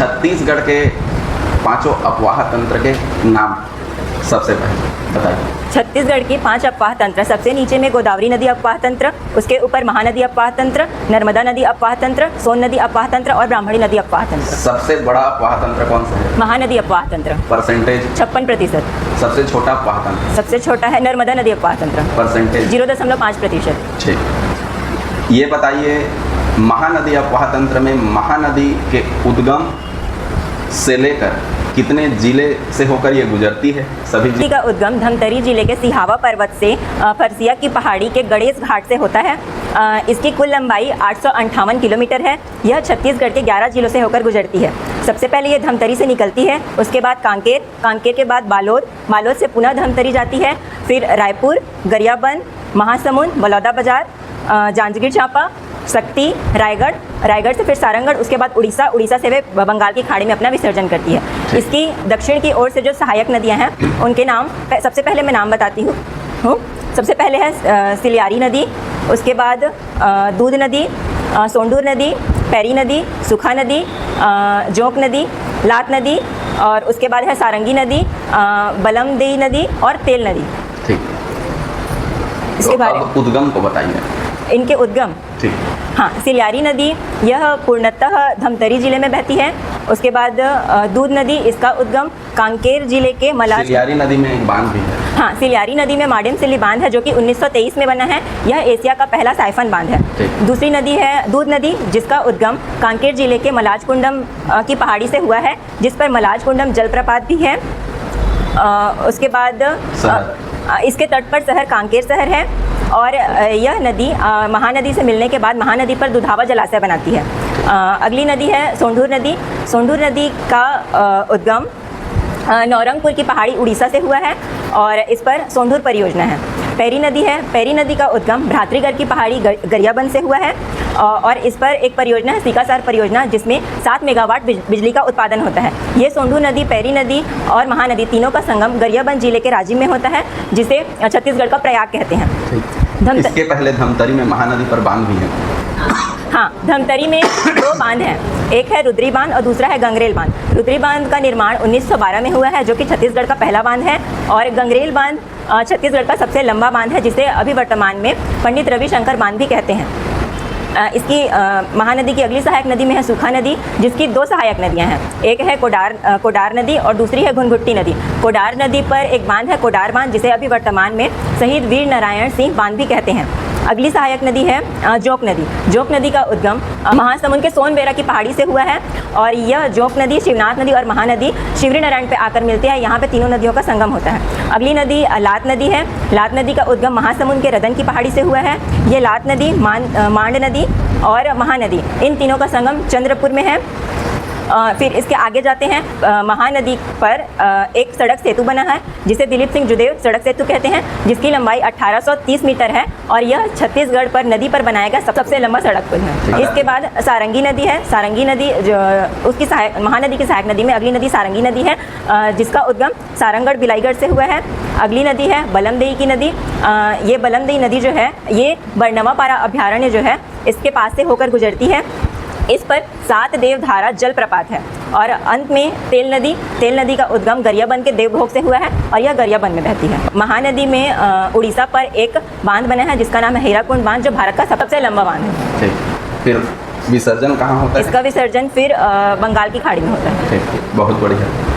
छत्तीसगढ़ के पांचों अपवाह तंत्र के नाम सबसे पहले बताइए। छत्तीसगढ़ की 5 अपवाह तंत्र, सबसे नीचे में गोदावरी नदी अपवाह तंत्र, उसके ऊपर महानदी अपवाह तंत्र, नर्मदा नदी अपवाह तंत्र, सोन नदी अपवाह तंत्र और ब्राह्मणी नदी अपवाह तंत्र। सबसे बड़ा अपवाह तंत्र कौन सा है? महानदी अपवाह तंत्र, परसेंटेज? 56%। सबसे छोटा अपवाह तंत्र? सबसे छोटा है नर्मदा नदी अपवाह तंत्र, परसेंटेज? 0.5%। ठीक, ये बताइए महानदी अपवाह तंत्र में महानदी के उद्गम से लेकर कितने जिले से होकर ये गुजरती है? सभी नदी का उद्गम धमतरी जिले के सिहावा पर्वत से फरसिया की पहाड़ी के गणेश घाट से होता है। इसकी कुल लंबाई 858 किलोमीटर है। यह छत्तीसगढ़ के 11 जिलों से होकर गुजरती है। सबसे पहले ये धमतरी से निकलती है, उसके बाद कांकेर, कांकेर के बाद बालोद, बालोद से पुनः धमतरी जाती है, फिर रायपुर, गरियाबंद, महासमुंद, बलौदाबाजार, जांजगीर चांपा, शक्ति, रायगढ़, रायगढ़ से फिर सारंगढ़, उसके बाद उड़ीसा, उड़ीसा से वे बंगाल की खाड़ी में अपना विसर्जन करती है। इसकी दक्षिण की ओर से जो सहायक नदियां हैं उनके नाम सबसे पहले मैं नाम बताती हूँ। सबसे पहले है सिलियारी नदी, उसके बाद दूध नदी, सोंडूर नदी, पैरी नदी, सुखा नदी, जोंक नदी, लात नदी और उसके बाद है सारंगी नदी, बलमदेई नदी और तेल नदी। ठीक, इसके तो बारे अब उद्गम को बताइए। इनके उद्गम, ठीक, हाँ, सिलियारी नदी यह पूर्णतः धमतरी जिले में बहती है। उसके बाद दूध नदी, इसका उद्गम कांकेर जिले के मलाज। सिलियारी नदी में एक बांध भी है। हाँ, सिलियारी नदी में माडेम सिल्ली बांध है जो कि 1923 में बना है। यह एशिया का पहला साइफन बांध है। दूसरी नदी है दूध नदी, जिसका उद्गम कांकेर जिले के मलाजकुंडम की पहाड़ी से हुआ है, जिस पर मलाजकुंडम जलप्रपात भी है। उसके बाद इसके तट पर शहर कांकेर शहर है और यह नदी महानदी से मिलने के बाद महानदी पर दुधावा जलाशय बनाती है। अगली नदी है सोंढूर नदी। सोंढूर नदी का उद्गम नौरंगपुर की पहाड़ी उड़ीसा से हुआ है और इस पर सोंढूर परियोजना है। पैरी नदी है, पैरी नदी का उद्गम भ्रातृगढ़ की पहाड़ी गरियाबंद से हुआ है और इस पर एक परियोजना है सीकासार परियोजना, जिसमें 7 मेगावाट बिजली का उत्पादन होता है। ये सोंढूर नदी, पैरी नदी और महानदी तीनों का संगम गरियाबंद जिले के राजिम में होता है, जिसे छत्तीसगढ़ का प्रयाग कहते हैं। इसके पहले धमतरी में महानदी पर बांध भी है। हाँ, धमतरी में 2 बांध हैं, एक है रुद्री बांध और दूसरा है गंगरेल बांध। रुद्री बांध का निर्माण 1912 में हुआ है, जो कि छत्तीसगढ़ का पहला बांध है, और गंगरेल बांध छत्तीसगढ़ का सबसे लंबा बांध है, जिसे अभी वर्तमान में पंडित रविशंकर बांध भी कहते हैं। इसकी महानदी की अगली सहायक नदी में है सूखा नदी, जिसकी 2 सहायक नदियां हैं, एक है कोडार नदी और दूसरी है घुनघुट्टी नदी। कोडार नदी पर एक बांध है कोडार बांध, जिसे अभी वर्तमान में शहीद वीर नारायण सिंह बांध भी कहते हैं। अगली सहायक नदी है जोंक नदी। जोंक नदी का उद्गम महासमुंद के सोनबेरा की पहाड़ी से हुआ है और यह जोंक नदी, शिवनाथ नदी और महानदी शिवरीनारायण पे आकर मिलती है। यहाँ पे तीनों नदियों का संगम होता है। अगली नदी लात नदी है। लात नदी का उद्गम महासमुंद के रदन की पहाड़ी से हुआ है। ये लात नदी, मांड नदी और महानदी, इन तीनों का संगम चंद्रपुर में है। फिर इसके आगे जाते हैं, महानदी पर एक सड़क सेतु बना है, जिसे दिलीप सिंह जुदेव सड़क सेतु कहते हैं, जिसकी लंबाई 1830 मीटर है और यह छत्तीसगढ़ पर नदी पर बनाया गया सबसे लंबा सड़क पुल है। इसके बाद सारंगी नदी है। सारंगी नदी जो उसकी महानदी की सहायक नदी में अगली नदी सारंगी नदी है, जिसका उद्गम सारंगढ़ बिलाईगढ़ से हुआ है। अगली नदी है बलमदेई की नदी। ये बलमदेई नदी जो है, ये बरनवापारा अभ्यारण्य जो है, इसके पास से होकर गुजरती है। इस पर 7 देवधारा जलप्रपात है और अंत में तेल नदी का उद्गम गरियाबंद के देवभोग से हुआ है और यह गरियाबंद में बहती है। महानदी में उड़ीसा पर एक बांध बना है, जिसका नाम है हीराकुंड बांध, जो भारत का सबसे लंबा बांध है। ठीक, फिर विसर्जन कहाँ होता है? इसका विसर्जन फिर बंगाल की खाड़ी में होता है। ठीक, बहुत बढ़िया।